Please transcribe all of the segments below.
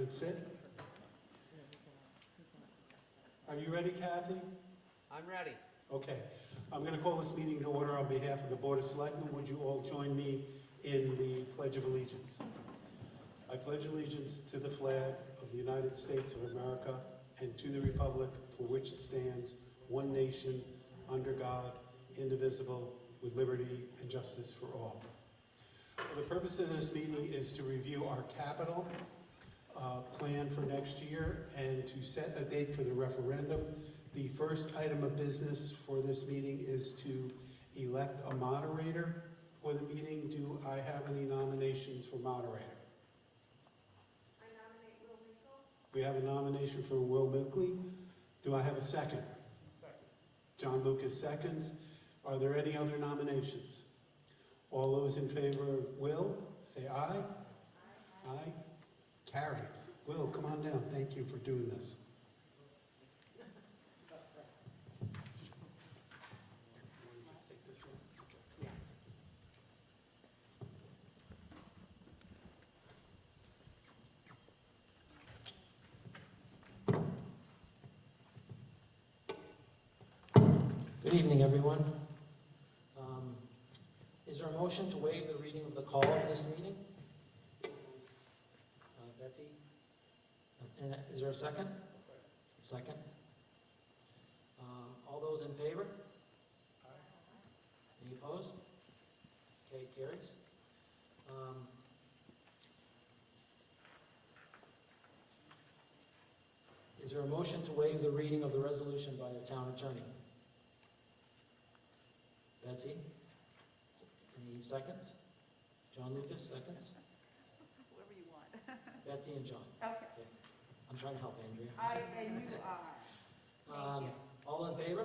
and sit. Are you ready, Kathy? I'm ready. Okay. I'm going to call this meeting to order on behalf of the Board of Selectmen. Would you all join me in the Pledge of Allegiance? I pledge allegiance to the flag of the United States of America and to the republic for which it stands, one nation, under God, indivisible, with liberty and justice for all. The purpose of this meeting is to review our capital plan for next year and to set a date for the referendum. The first item of business for this meeting is to elect a moderator for the meeting. Do I have any nominations for moderator? I nominate Will Riegel. We have a nomination for Will Milkley. Do I have a second? John Lucas seconds. Are there any other nominations? All those in favor of Will, say aye. Aye. Aye. Carries. Will, come on down. Thank you for doing this. Good evening, everyone. Is there a motion to waive the reading of the call of this meeting? Betsy? And is there a second? Second. All those in favor? Any opposed? Okay, carries. Is there a motion to waive the reading of the resolution by the town attorney? Betsy? Any seconds? John Lucas, seconds? Whoever you want. Betsy and John. Okay. I'm trying to help Andrea. And you are. Thank you. All in favor?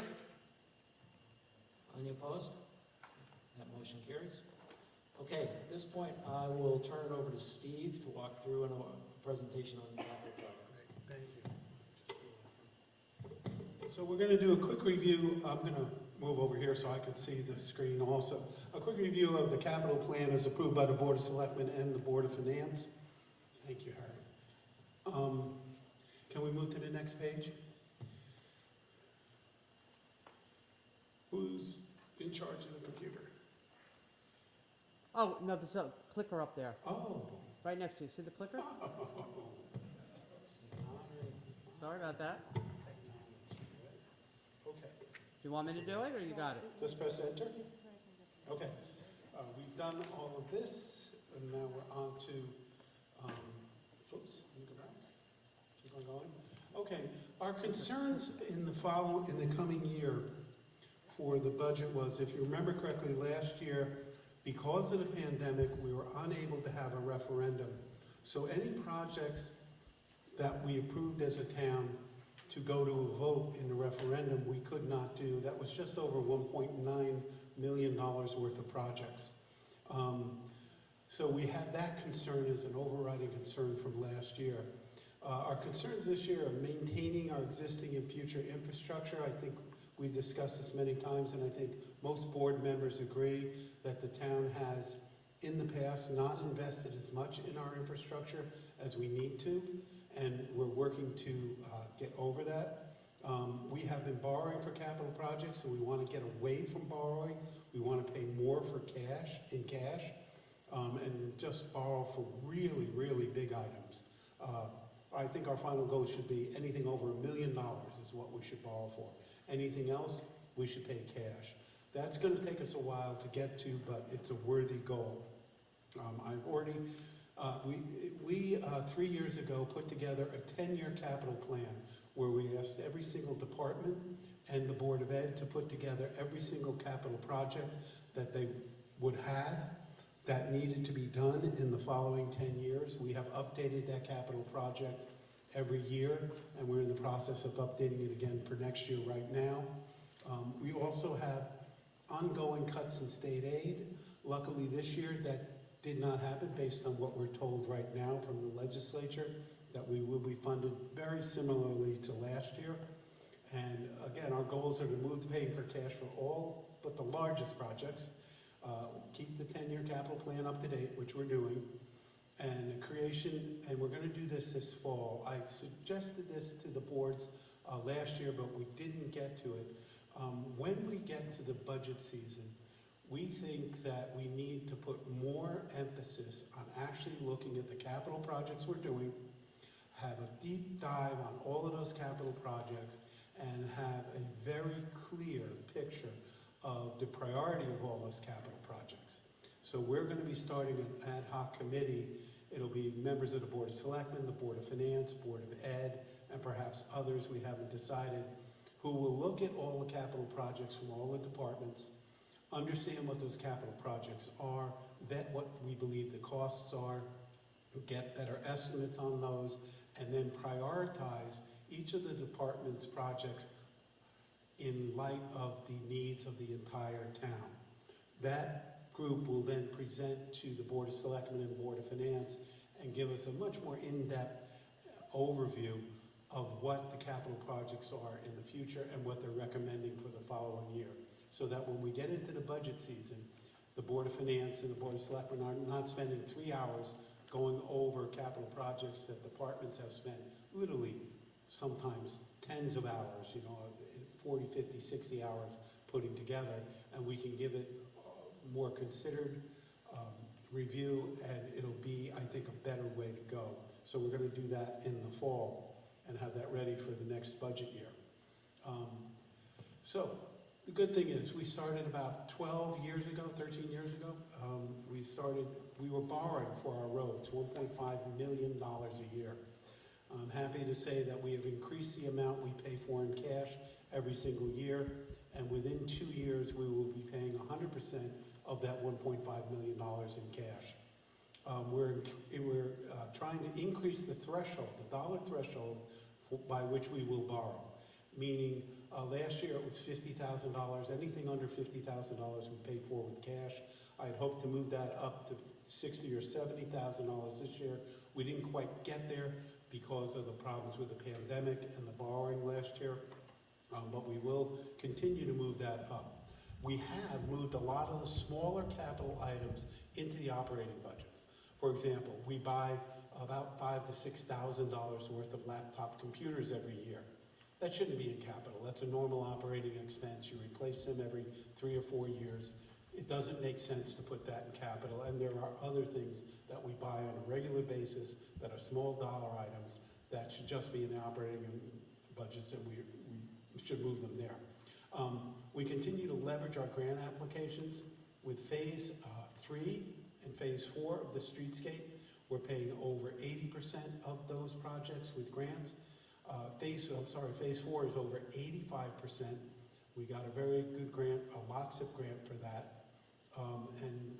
Any opposed? That motion carries. Okay, at this point, I will turn it over to Steve to walk through a presentation on the capital project. Thank you. So we're going to do a quick review. I'm going to move over here so I can see the screen also. A quick review of the capital plan as approved by the Board of Selectmen and the Board of Finance. Thank you, Harry. Can we move to the next page? Who's in charge of the computer? Oh, no, there's a clicker up there, Oh. right next to you. See the clicker? Sorry about that. Okay. Do you want me to do it, or you got it? Just press enter. Okay. We've done all of this, and now we're on to, oops, let me go back. Keep on going. Okay, our concerns in the coming year for the budget was, if you remember correctly, last year, because of the pandemic, we were unable to have a referendum. So any projects that we approved as a town to go to a vote in the referendum, we could not do. That was just over $1.9 million worth of projects. So we had that concern as an overriding concern from last year. Our concerns this year are maintaining our existing and future infrastructure. I think we've discussed this many times, and I think most board members agree that the town has, in the past, not invested as much in our infrastructure as we need to, and we're working to get over that. We have been borrowing for capital projects, so we want to get away from borrowing. We want to pay more for cash, and just borrow for really, really big items. I think our final goal should be anything over $1 million is what we should borrow for. Anything else, we should pay cash. That's going to take us a while to get to, but it's a worthy goal. I've already, we 3 years ago put together a 10-year capital plan where we asked every single department and the Board of Ed to put together every single capital project that they would have that needed to be done in the following 10 years. We have updated that capital project every year, and we're in the process of updating it again for next year right now. We also have ongoing cuts in state aid. Luckily this year that did not happen based on what we're told right now from the legislature, that we will be funded very similarly to last year. And again, our goals are to move to paying for cash for all but the largest projects, keep the 10-year capital plan up to date, which we're doing, and the creation, and we're gonna do this fall. I suggested this to the boards last year, but we didn't get to it. When we get to the budget season, we think that we need to put more emphasis on actually looking at the capital projects we're doing, have a deep dive on all of those capital projects, and have a very clear picture of the priority of all those capital projects. So we're going to be starting an ad hoc committee. It'll be members of the Board of Selectmen, the Board of Finance, Board of Ed, and perhaps others we haven't decided, who will look at all the capital projects from all the departments, understand what those capital projects are, vet what we believe the costs are, get better estimates on those, and then prioritize each of the department's projects in light of the needs of the entire town. That group will then present to the Board of Selectmen and the Board of Finance and give us a much more in-depth overview of what the capital projects are in the future and what they're recommending for the following year. So that when we get into the budget season, the Board of Finance and the Board of Selectmen are not spending 3 hours going over capital projects that departments have spent literally sometimes tens of hours, 40, 50, 60 hours putting together, and we can give it more considered review, and it'll be, I think, a better way to go. So we're going to do that in the fall and have that ready for the next budget year. So the good thing is we started about 12 years ago, 13 years ago. We were borrowing for our roads, $1.5 million a year. I'm happy to say that we have increased the amount we pay for in cash every single year, and within 2 years we will be paying 100% of that $1.5 million in cash. We're trying to increase the threshold, the dollar threshold by which we will borrow, meaning last year it was $50,000. Anything under $50,000 we paid for with cash. I'd hoped to move that up to $60,000 or $70,000 this year. We didn't quite get there because of the problems with the pandemic and the borrowing last year, but we will continue to move that up. We have moved a lot of the smaller capital items into the operating budgets. For example, we buy about $5,000 to $6,000 worth of laptop computers every year. That shouldn't be in capital. That's a normal operating expense. You replace them every 3 or 4 years. It doesn't make sense to put that in capital, and there are other things that we buy on a regular basis that are small dollar items that should just be in the operating budgets, and we should move them there. We continue to leverage our grant applications with phase 3 and phase 4 of the streetscape. We're paying over 80% of those projects with grants. Phase 4 is over 85%. We got a very good grant, a LOTSIP grant for that. And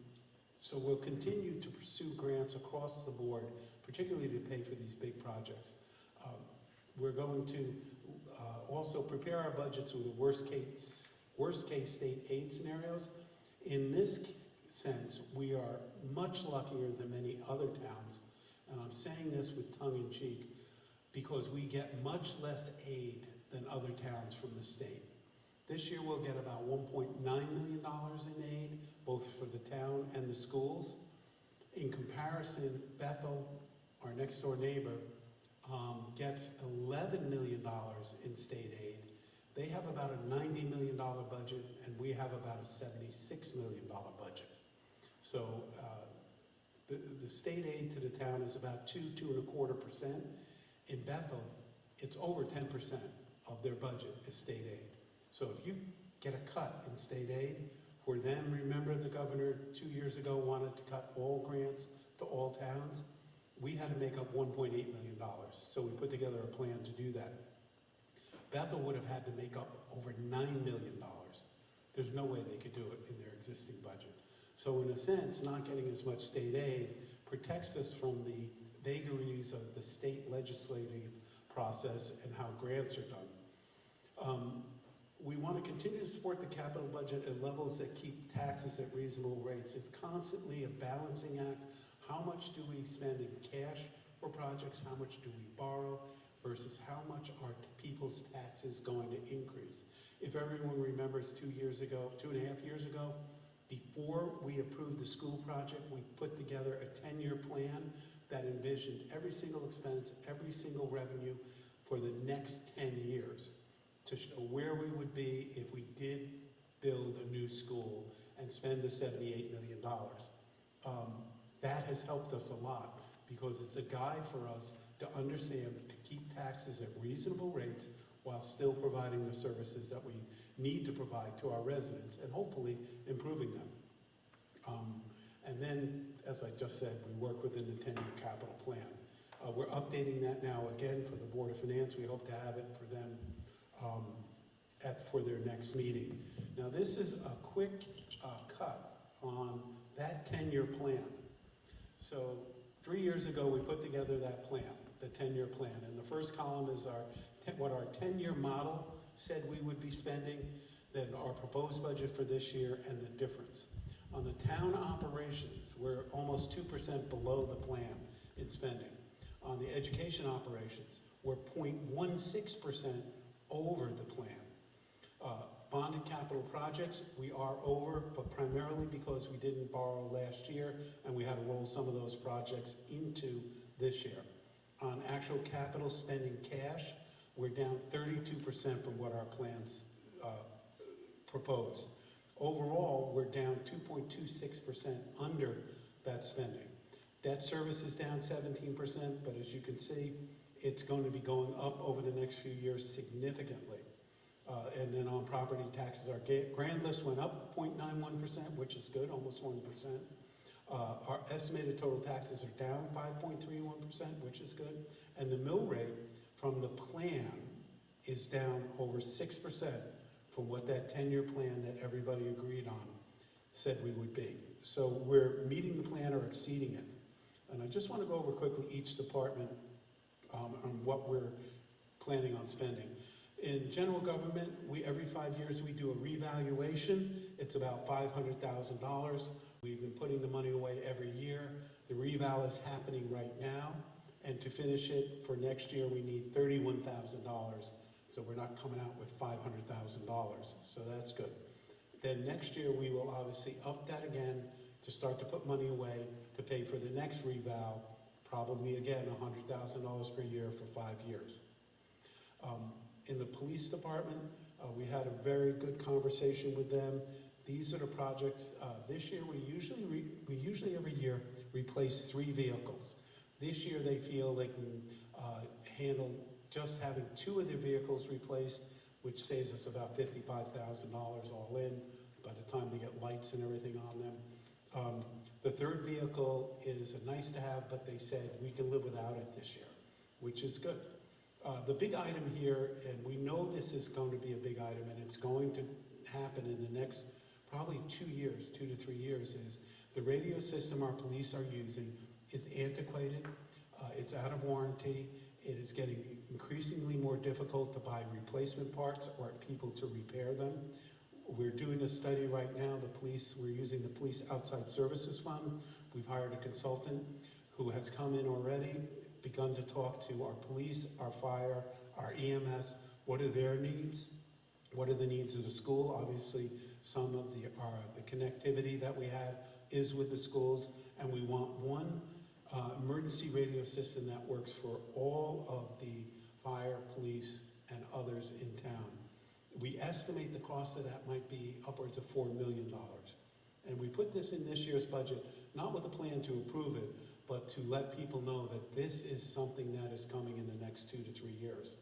so we'll continue to pursue grants across the board, particularly to pay for these big projects. We're going to also prepare our budgets with the worst case state aid scenarios. In this sense, we are much luckier than many other towns, and I'm saying this with tongue in cheek, because we get much less aid than other towns from the state. This year we'll get about $1.9 million in aid, both for the town and the schools. In comparison, Bethel, our next door neighbor, gets $11 million in state aid. They have about a $90 million budget, and we have about a $76 million budget. So the state aid to the town is about 2.25%. In Bethel, it's over 10% of their budget is state aid. So if you get a cut in state aid, for them, remember the governor 2 years ago wanted to cut all grants to all towns? We had to make up $1.8 million, so we put together a plan to do that. Bethel would have had to make up over $9 million. There's no way they could do it in their existing budget. So in a sense, not getting as much state aid protects us from the vagaries of the state legislative process and how grants are done. We want to continue to support the capital budget at levels that keep taxes at reasonable rates. It's constantly a balancing act. How much do we spend in cash for projects? How much do we borrow? Versus how much are people's taxes going to increase? If everyone remembers 2.5 years ago, before we approved the school project, we put together a 10-year plan that envisioned every single expense, every single revenue for the next 10 years to show where we would be if we did build a new school and spend the $78 million. That has helped us a lot because it's a guide for us to understand to keep taxes at reasonable rates while still providing the services that we need to provide to our residents and hopefully improving them. And then, as I just said, we work within the 10-year capital plan. We're updating that now again for the Board of Finance. We hope to have it for them for their next meeting. Now, this is a quick cut on that 10-year plan. So 3 years ago, we put together that plan, the 10-year plan. And the first column is what our 10-year model said we would be spending, then our proposed budget for this year, and the difference. On the town operations, we're almost 2% below the plan in spending. On the education operations, we're 0.16% over the plan. Bonded capital projects, we are over, but primarily because we didn't borrow last year and we had to roll some of those projects into this year. On actual capital spending cash, we're down 32% from what our plans proposed. Overall, we're down 2.26% under that spending. Debt service is down 17%, but as you can see, it's going to be going up over the next few years significantly. And then on property taxes, our grand list went up 0.91%, which is good, almost 1%. Our estimated total taxes are down 5.31%, which is good. And the mill rate from the plan is down over 6% from what that 10-year plan that everybody agreed on said we would be. So we're meeting the plan or exceeding it. And I just want to go over quickly each department on what we're planning on spending. In general government, every 5 years we do a revaluation. It's about $500,000. We've been putting the money away every year. The reval is happening right now. And to finish it for next year, we need $31,000. So we're not coming out with $500,000. So that's good. Then next year, we will obviously up that again to start to put money away to pay for the next reval, probably again $100,000 per year for 5 years. In the police department, we had a very good conversation with them. These are the projects. This year, we usually every year replace 3 vehicles. This year, they feel they can handle just having 2 of their vehicles replaced, which saves us about $55,000 all in by the time they get lights and everything on them. The 3rd vehicle is a nice to have, but they said we can live without it this year, which is good. The big item here, and we know this is going to be a big item, and it's going to happen in the next probably 2 years, 2 to 3 years, is the radio system our police are using is antiquated. It's out of warranty. It is getting increasingly more difficult to buy replacement parts or people to repair them. We're doing a study right now. We're using the Police Outside Services Fund. We've hired a consultant who has come in already, begun to talk to our police, our fire, our EMS. What are their needs? What are the needs of the school? Obviously, some of the connectivity that we have is with the schools, and we want one emergency radio system that works for all of the fire, police, and others in town. We estimate the cost of that might be upwards of $4 million. And we put this in this year's budget, not with a plan to approve it, but to let people know that this is something that is coming in the next 2 to 3 years.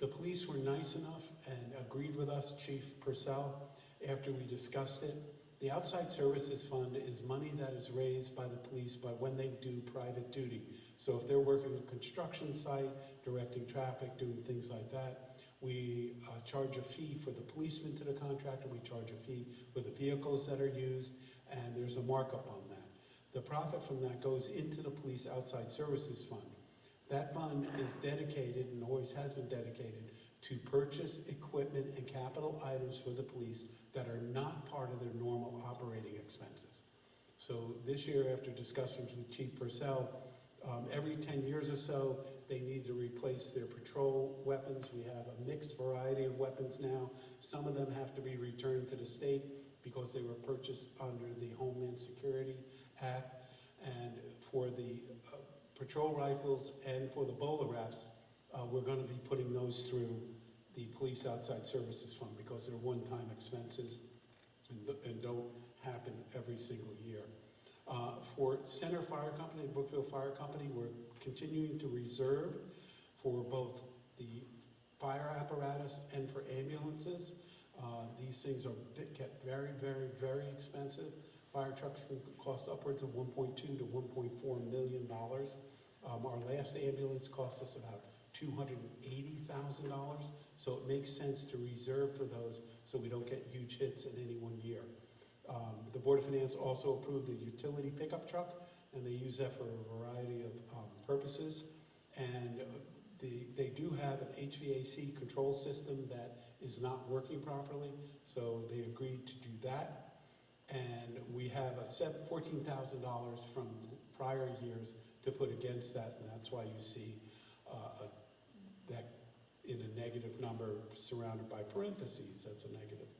The police were nice enough and agreed with us, Chief Purcell, after we discussed it. The Outside Services Fund is money that is raised by the police by when they do private duty. So if they're working a construction site, directing traffic, doing things like that, we charge a fee for the policeman to the contractor, we charge a fee for the vehicles that are used, and there's a markup on that. The profit from that goes into the Police Outside Services Fund. That fund is dedicated, and always has been dedicated, to purchase equipment and capital items for the police that are not part of their normal operating expenses. So this year, after discussions with Chief Purcell, every 10 years or so, they need to replace their patrol weapons. We have a mixed variety of weapons now. Some of them have to be returned to the state because they were purchased under the Homeland Security Act. And for the patrol rifles and for the bowler wraps, we're going to be putting those through the Police Outside Services Fund because they're one-time expenses and don't happen every single year. For Center Fire Company, Brookfield Fire Company, we're continuing to reserve for both the fire apparatus and for ambulances. These things get very, very, very expensive. Fire trucks can cost upwards of $1.2 to $1.4 million. Our last ambulance cost us about $280,000, so it makes sense to reserve for those so we don't get huge hits in any one year. The Board of Finance also approved a utility pickup truck, and they use that for a variety of purposes. And they do have an HVAC control system that is not working properly, so they agreed to do that. And we have a $14,000 from prior years to put against that, and that's why you see that in a negative number surrounded by parentheses. That's a negative.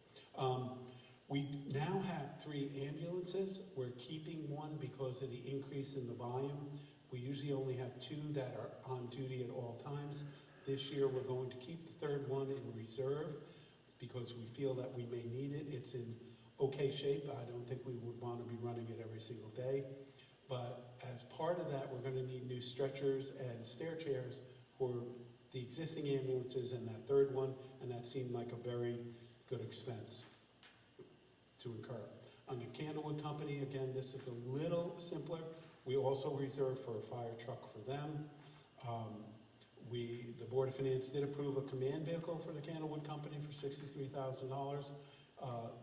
We now have 3 ambulances. We're keeping one because of the increase in the volume. We usually only have 2 that are on duty at all times. This year, we're going to keep the 3rd one in reserve because we feel that we may need it. It's in okay shape. I don't think we would want to be running it every single day. But as part of that, we're going to need new stretchers and stair chairs for the existing ambulances and that 3rd one, and that seemed like a very good expense to incur. On the Candlewood Company, again, this is a little simpler. We also reserved for a fire truck for them. The Board of Finance did approve a command vehicle for the Candlewood Company for $63,000.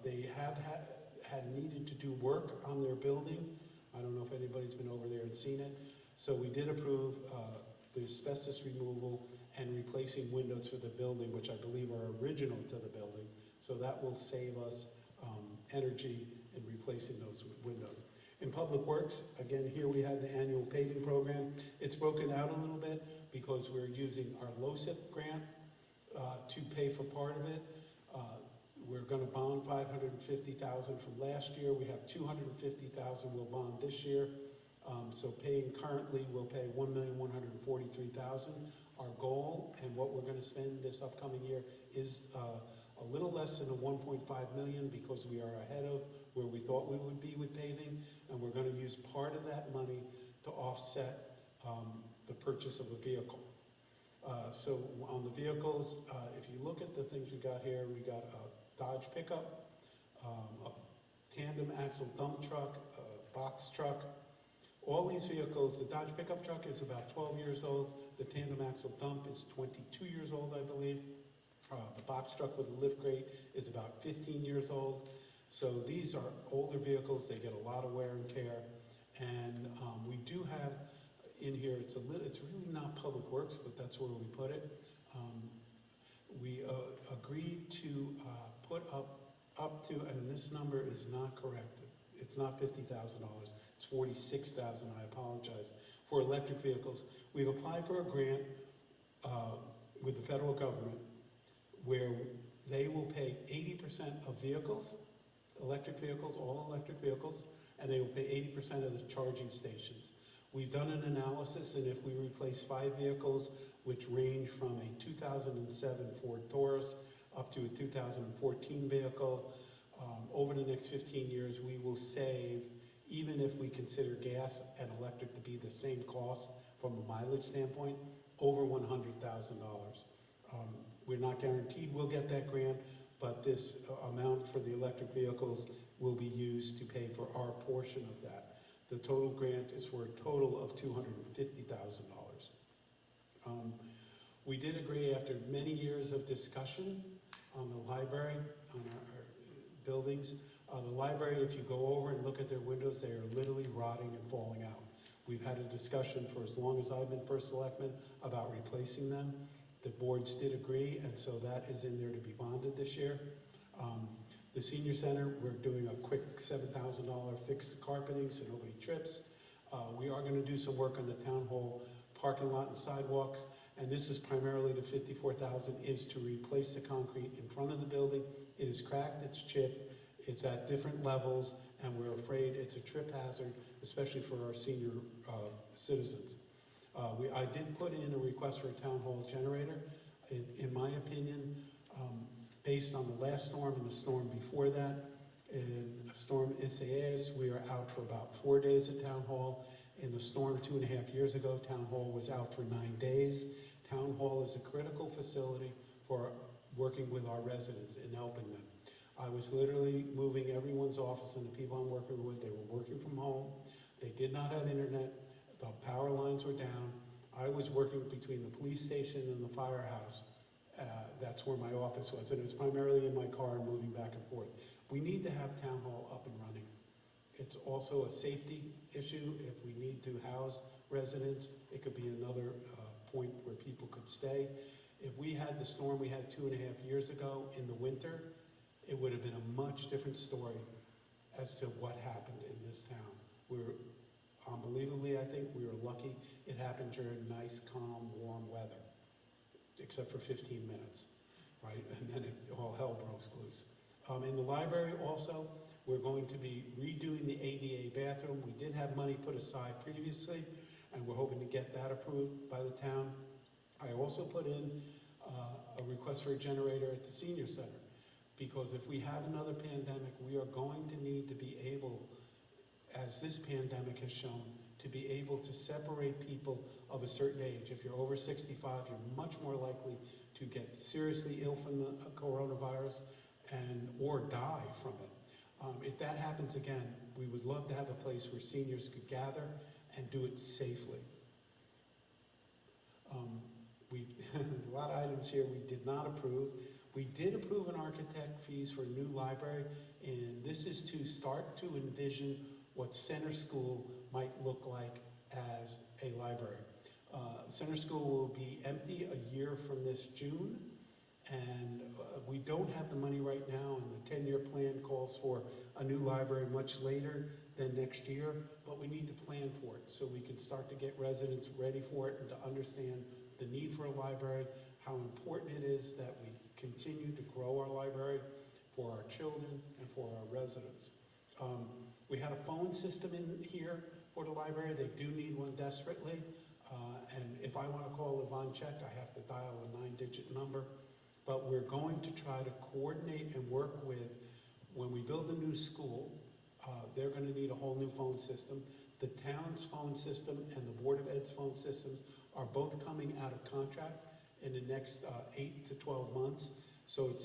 They have had needed to do work on their building. I don't know if anybody's been over there and seen it. So we did approve the asbestos removal and replacing windows for the building, which I believe are original to the building. So that will save us energy in replacing those windows. In Public Works, again, here we have the annual paving program. It's broken out a little bit because we're using our LoCIP grant to pay for part of it. We're going to bond $550,000 from last year. We have $250,000 we'll bond this year. So paying currently, we'll pay $1,143,000. Our goal and what we're going to spend this upcoming year is a little less than $1.5 million because we are ahead of where we thought we would be with paving, and we're going to use part of that money to offset the purchase of a vehicle. So on the vehicles, if you look at the things we got here, we got a Dodge pickup, a tandem axle dump truck, a box truck. All these vehicles, the Dodge pickup truck is about 12 years old. The tandem axle dump is 22 years old, I believe. The box truck with the lift gate is about 15 years old. So these are older vehicles. They get a lot of wear and tear. And we do have in here, it's really not Public Works, but that's where we put it. We agreed to put up to, and this number is not correct. It's not $50,000. It's $46,000. I apologize. For electric vehicles, we've applied for a grant with the federal government where they will pay 80% of vehicles, electric vehicles, all electric vehicles, and they will pay 80% of the charging stations. We've done an analysis, and if we replace 5 vehicles, which range from a 2007 Ford Taurus up to a 2014 vehicle, over the next 15 years, we will save, even if we consider gas and electric to be the same cost from a mileage standpoint, over $100,000. We're not guaranteed we'll get that grant, but this amount for the electric vehicles will be used to pay for our portion of that. The total grant is for a total of $250,000. We did agree after many years of discussion on the library, on our buildings. The library, if you go over and look at their windows, they are literally rotting and falling out. We've had a discussion for as long as I've been first selectman about replacing them. The boards did agree, and so that is in there to be bonded this year. The senior center, we're doing a quick $7,000 fixed carpeting so nobody trips. We are going to do some work on the town hall parking lot and sidewalks, and this is primarily the $54,000 is to replace the concrete in front of the building. It is cracked, it's chipped, it's at different levels, and we're afraid it's a trip hazard especially for our senior citizens. I did put in a request for a town hall generator. In my opinion, based on the last storm and the storm before that, in Storm Isaias, we are out for about 4 days at Town Hall. In the storm 2.5 years ago, Town Hall was out for 9 days. Town Hall is a critical facility for working with our residents and helping them. I was literally moving everyone's office and the people I'm working with, they were working from home. They did not have internet. The power lines were down. I was working between the police station and the firehouse. That's where my office was, and it was primarily in my car and moving back and forth. We need to have Town Hall up and running. It's also a safety issue. If we need to house residents, it could be another point where people could stay. If we had the storm we had 2.5 years ago in the winter, it would have been a much different story as to what happened in this town. Unbelievably, I think we were lucky it happened during nice, calm, warm weather, except for 15 minutes, right? And then all hell broke loose. In the library also, we're going to be redoing the ADA bathroom. We did have money put aside previously, and we're hoping to get that approved by the town. I also put in a request for a generator at the senior center, because if we have another pandemic, we are going to need to be able, as this pandemic has shown, to be able to separate people of a certain age. If you're over 65, you're much more likely to get seriously ill from the coronavirus or die from it. If that happens again, we would love to have a place where seniors could gather and do it safely. A lot of items here we did not approve. We did approve an architect fees for a new library, and this is to start to envision what Center School might look like as a library. Center School will be empty a year from this June, and we don't have the money right now, and the 10-year plan calls for a new library much later than next year, but we need to plan for it so we can start to get residents ready for it and to understand the need for a library, how important it is that we continue to grow our library for our children and for our residents. We had a phone system in here for the library. They do need one desperately. And if I want to call Yvonne Check, I have to dial a 9-digit number. But we're going to try to coordinate and work with, when we build a new school, they're going to need a whole new phone system. The town's phone system and the Board of Ed's phone systems are both coming out of contract in the next 8 to 12 months. So it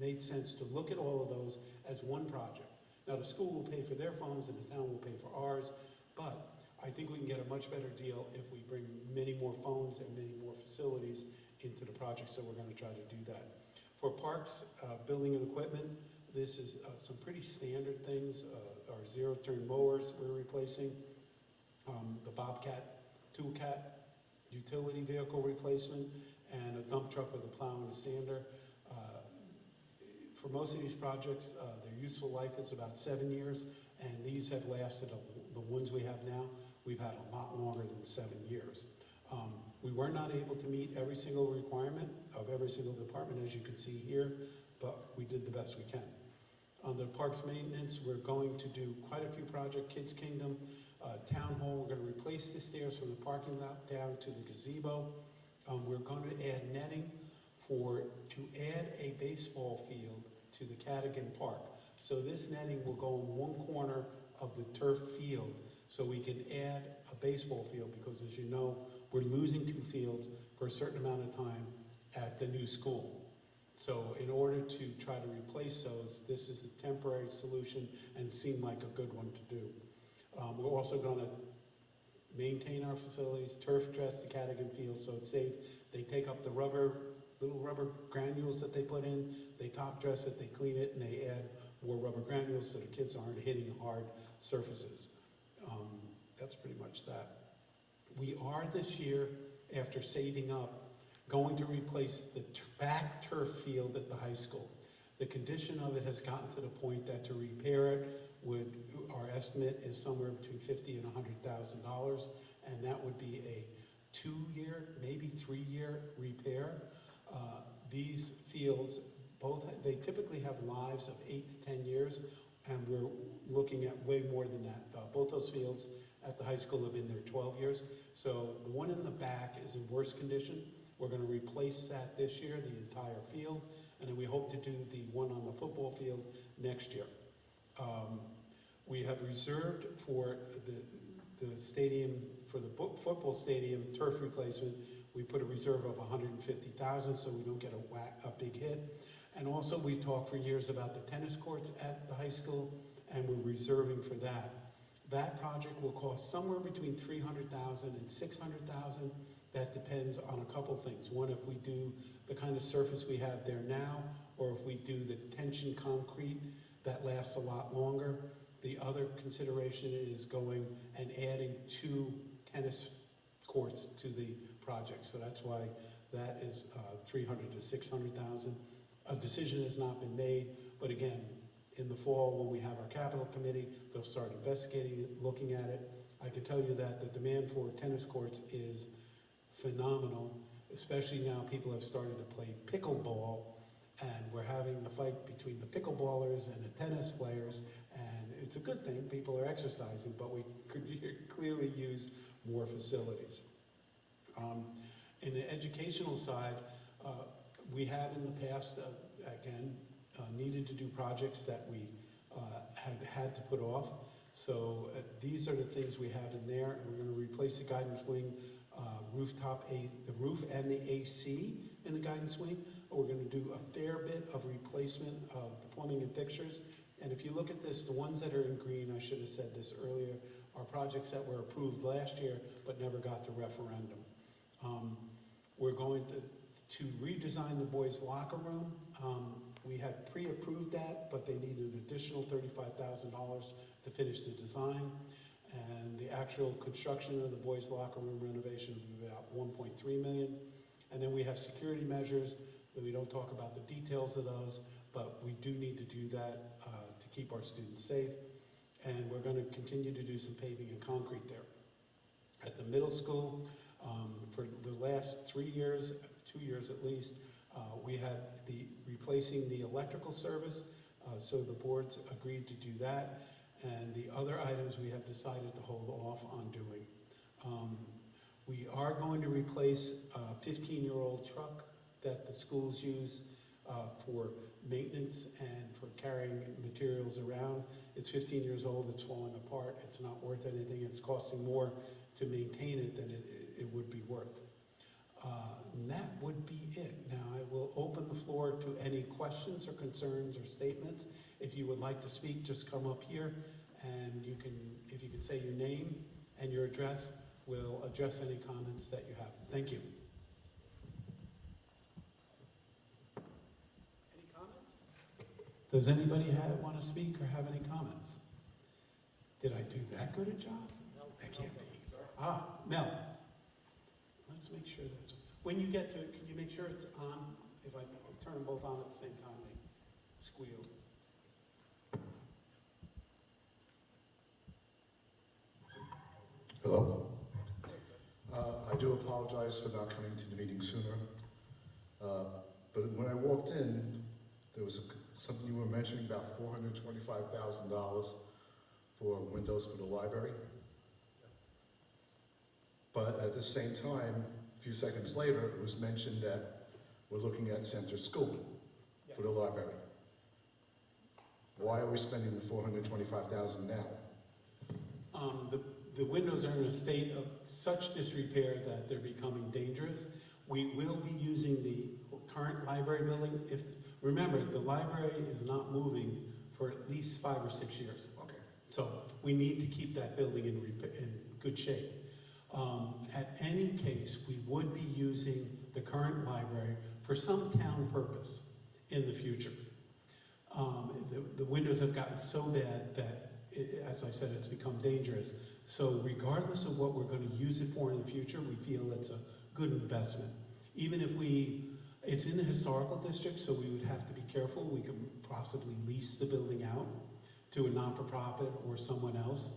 made sense to look at all of those as one project. Now, the school will pay for their phones and the town will pay for ours, but I think we can get a much better deal if we bring many more phones and many more facilities into the project, so we're going to try to do that. For parks, building and equipment, this is some pretty standard things. Our zero-turn mowers we're replacing, the Bobcat, Toolcat, utility vehicle replacement, and a dump truck with a plow and a sander. For most of these projects, their useful life is about 7 years, and these have lasted, the ones we have now, we've had a lot longer than 7 years. We were not able to meet every single requirement of every single department, as you can see here, but we did the best we can. On the parks maintenance, we're going to do quite a few projects. Kids Kingdom, Town Hall, we're going to replace the stairs from the parking lot down to the gazebo. We're going to add netting to add a baseball field to the Cadigan Park. So this netting will go in one corner of the turf field so we can add a baseball field, because as you know, we're losing 2 fields for a certain amount of time at the new school. So in order to try to replace those, this is a temporary solution and seemed like a good one to do. We're also going to maintain our facilities, turf dress the Cadigan field so it's safe. They take up the little rubber granules that they put in, they top dress it, they clean it, and they add more rubber granules so the kids aren't hitting hard surfaces. That's pretty much that. We are this year, after saving up, going to replace the back turf field at the high school. The condition of it has gotten to the point that to repair it our estimate is somewhere between $50,000 and $100,000, and that would be a 2-year, maybe 3-year repair. These fields, they typically have lives of 8 to 10 years. and we're looking at way more than that. Both those fields at the high school have been there 12 years. So the one in the back is in worse condition. We're going to replace that this year, the entire field, and then we hope to do the one on the football field next year. We have reserved for the stadium, for the football stadium turf replacement, we put a reserve of $150,000 so we don't get a big hit. And also we talked for years about the tennis courts at the high school, and we're reserving for that. That project will cost somewhere between $300,000 and $600,000. That depends on a couple things. One, if we do the kind of surface we have there now, or if we do the tension concrete, that lasts a lot longer. The other consideration is going and adding 2 tennis courts to the project. So that's why that is $300,000 to $600,000. A decision has not been made, but again, in the fall when we have our capital committee, they'll start investigating it, looking at it. I can tell you that the demand for tennis courts is phenomenal, especially now people have started to play pickleball, and we're having the fight between the pickleballers and the tennis players, and it's a good thing, people are exercising, but we could clearly use more facilities. In the educational side, we have in the past, needed to do projects that we had to put off. So these are the things we have in there. We're going to replace the guidance wing the roof and the AC in the guidance wing. We're going to do a fair bit of replacement of the plumbing and fixtures. And if you look at this, the ones that are in green, I should have said this earlier, are projects that were approved last year but never got to referendum. We're going to redesign the boys' locker room. We had pre-approved that, but they needed an additional $35,000 to finish the design. And the actual construction of the boys' locker room renovation will be about $1.3 million. And then we have security measures, that we don't talk about the details of those, but we do need to do that to keep our students safe. And we're going to continue to do some paving and concrete there. At the middle school, for the last 3 years, 2 years at least, we had replacing the electrical service, so the boards agreed to do that. And the other items we have decided to hold off on doing. We are going to replace a 15-year-old truck that the schools use for maintenance and for carrying materials around. It's 15 years old, it's falling apart, it's not worth anything, it's costing more to maintain it than it would be worth. And that would be it. Now I will open the floor to any questions or concerns or statements. If you would like to speak, just come up here and you can, if you could say your name and your address, we'll address any comments that you have. Thank you. Any comments? Does anybody want to speak or have any comments? Did I do that good a job? No. That can't be. Mel. Let's make sure that's, when you get to it, can you make sure it's on? If I turn them both on at the same time, they squeal. Hello. I do apologize for not coming to the meeting sooner. But when I walked in, there was something you were mentioning about $425,000 for windows for the library. But at the same time, a few seconds later, it was mentioned that we're looking at center school for the library. Why are we spending the $425,000 now? The windows are in a state of such disrepair that they're becoming dangerous. We will be using the current library building. Remember, the library is not moving for at least 5 or 6 years. Okay. So we need to keep that building in good shape. At any case, we would be using the current library for some town purpose in the future. The windows have gotten so bad that, as I said, it's become dangerous. So regardless of what we're going to use it for in the future, we feel it's a good investment. Even if it's in the historical district, so we would have to be careful. We could possibly lease the building out to a not-for-profit or someone else.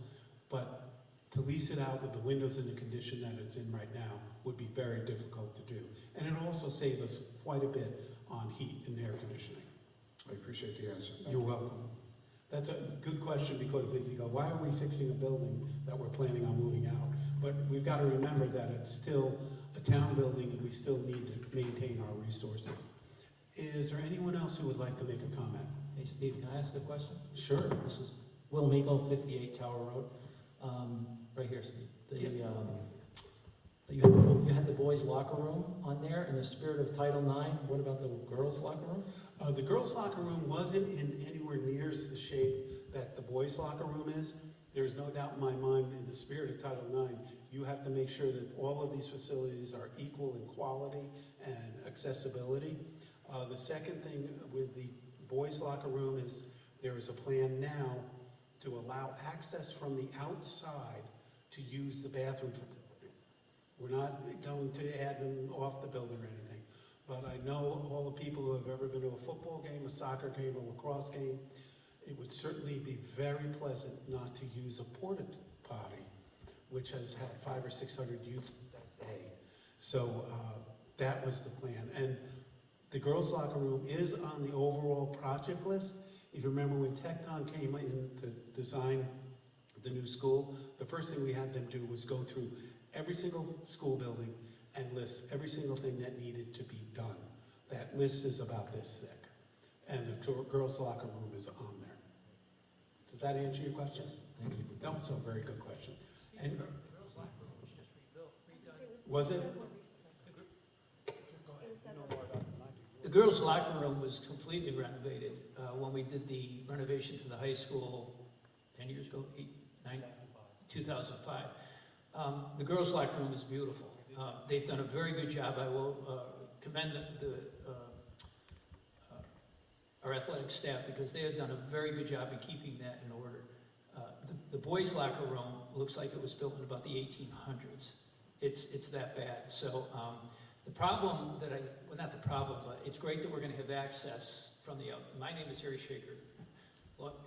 But to lease it out with the windows in the condition that it's in right now would be very difficult to do. And it'll also save us quite a bit on heat and air conditioning. I appreciate the answer. Thank You're you. welcome. That's a good question, because if you go, why are we fixing a building that we're planning on moving out? But we've got to remember that it's still a town building, and we still need to maintain our resources. Is there anyone else who would like to make a comment? Hey, Steve, can I ask a question? Sure. This is Will Meagle, 58 Tower Road. Right here, Steve. You had the boys' locker room on there in the spirit of Title IX. What about the girls' locker room? The girls' locker room wasn't in anywhere near the shape that the boys' locker room is. There's no doubt in my mind, in the spirit of Title IX, you have to make sure that all of these facilities are equal in quality and accessibility. The second thing with the boys' locker room is there is a plan now to allow access from the outside to use the bathroom facilities. We're not going to add them off the building or anything, but I know all the people who have ever been to a football game, a soccer game, a lacrosse game, it would certainly be very pleasant not to use a porta potty, which has had 500 or 600 uses that day. So that was the plan. And the girls' locker room is on the overall project list. If you remember when Tecton came in to design the new school, the first thing we had them do was go through every single school building and list every single thing that needed to be done. That list is about this thick. And the girls' locker room is on there. Does that answer your question? Yes, thank you. No, it's a very good question. And The girls' locker room was just rebuilt, redone. was it? The girls' locker room was completely renovated when we did the renovation to the high school 10 years ago, 2005. The girls' locker room is beautiful. They've done a very good job. I will commend our athletic staff, because they have done a very good job in keeping that in order. The boys' locker room looks like it was built in about the 1800s. It's that bad. So the problem that well, not the problem, but it's great that we're going to have access from the out. My name is Harry Shaker,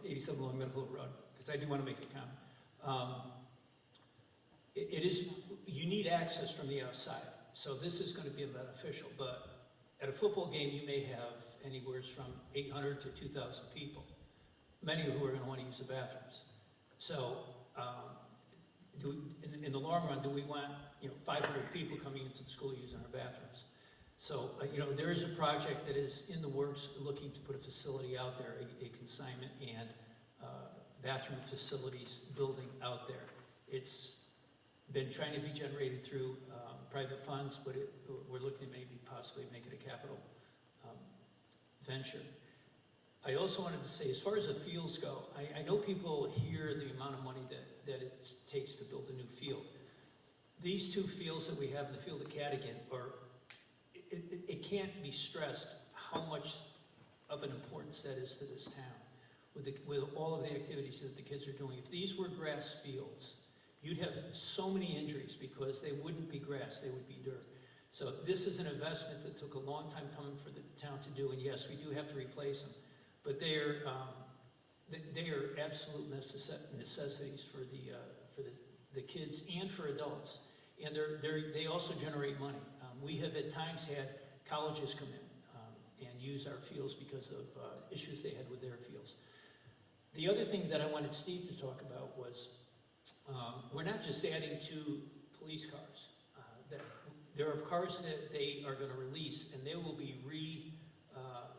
87 Long Meadow Road, because I do want to make a comment. You need access from the outside, so this is going to be beneficial, but at a football game you may have anywhere from 800 to 2,000 people, many who are going to want to use the bathrooms. So in the long run, do we want 500 people coming into the school using our bathrooms? So there is a project that is in the works looking to put a facility out there, a consignment and bathroom facilities building out there. It's been trying to be generated through private funds, but we're looking to maybe possibly make it a capital venture. I also wanted to say, as far as the fields go, I know people hear the amount of money that it takes to build a new field. These two fields that we have in the field of Cadigan it can't be stressed how much of an importance that is to this town with all of the activities that the kids are doing. If these were grass fields, you'd have so many injuries because they wouldn't be grass, they would be dirt. So this is an investment that took a long time coming for the town to do, and yes, we do have to replace them, but they are absolute necessities for the kids and for adults, and they also generate money. We have at times had colleges come in and use our fields because of issues they had with their fields. The other thing that I wanted Steve to talk about was we're not just adding 2 police cars. There are cars that they are going to release, and they will be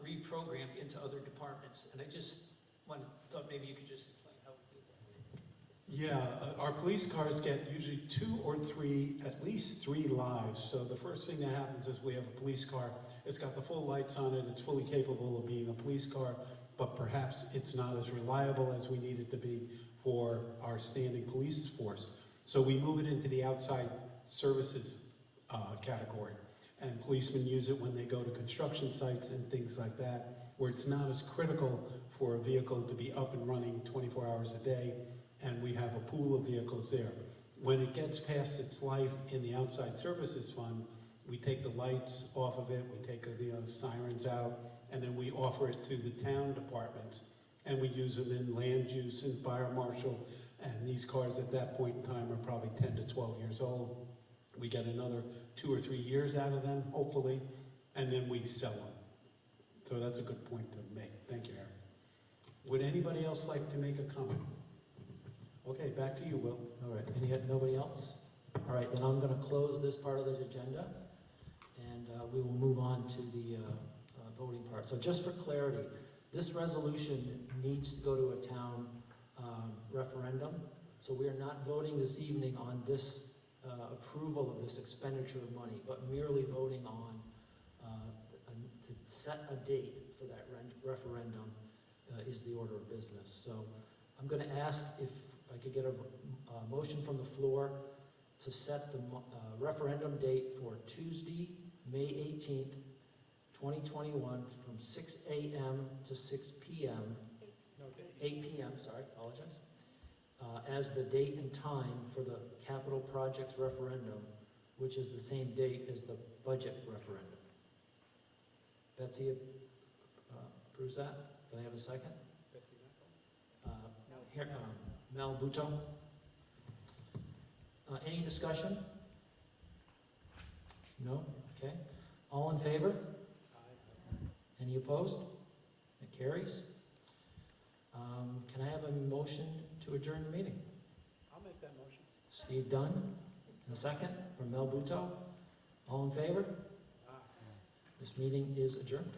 reprogrammed into other departments. And I just thought maybe you could just explain how we did that. Yeah, our police cars get usually 2 or 3, at least 3 lives. So the first thing that happens is we have a police car. It's got the full lights on it. It's fully capable of being a police car, but perhaps it's not as reliable as we need it to be for our standing police force. So we move it into the outside services category. And policemen use it when they go to construction sites and things like that, where it's not as critical for a vehicle to be up and running 24 hours a day, and we have a pool of vehicles there. When it gets past its life in the outside services fund, we take the lights off of it, we take the sirens out, and then we offer it to the town departments. And we use them in land use and fire marshal, and these cars at that point in time are probably 10 to 12 years old. We get another 2 or 3 years out of them, hopefully, and then we sell them. So that's a good point to make. Thank you, Harry. Would anybody else like to make a comment? Okay, back to you, Will. All right, nobody else? All right, then I'm gonna close this part of the agenda, and we will move on to the voting part. So just for clarity, this resolution needs to go to a town referendum, so we are not voting this evening on this approval of this expenditure of money, but merely voting on to set a date for that referendum is the order of business. So I'm going to ask if I could get a motion from the floor to set the referendum date for Tuesday, May 18th, 2021, from 6 a.m. to 6 p.m., 8 p.m., sorry, apologize, as the date and time for the capital projects referendum, which is the same date as the budget referendum. Betsy approves that? Can I have a second? Here, Mel Buto. Any discussion? No? Okay. All in favor? Any opposed? It carries. Can I have a motion to adjourn the meeting? I'll make that motion. Steve Dunn, and a second from Mel Buto. All in favor? This meeting is adjourned.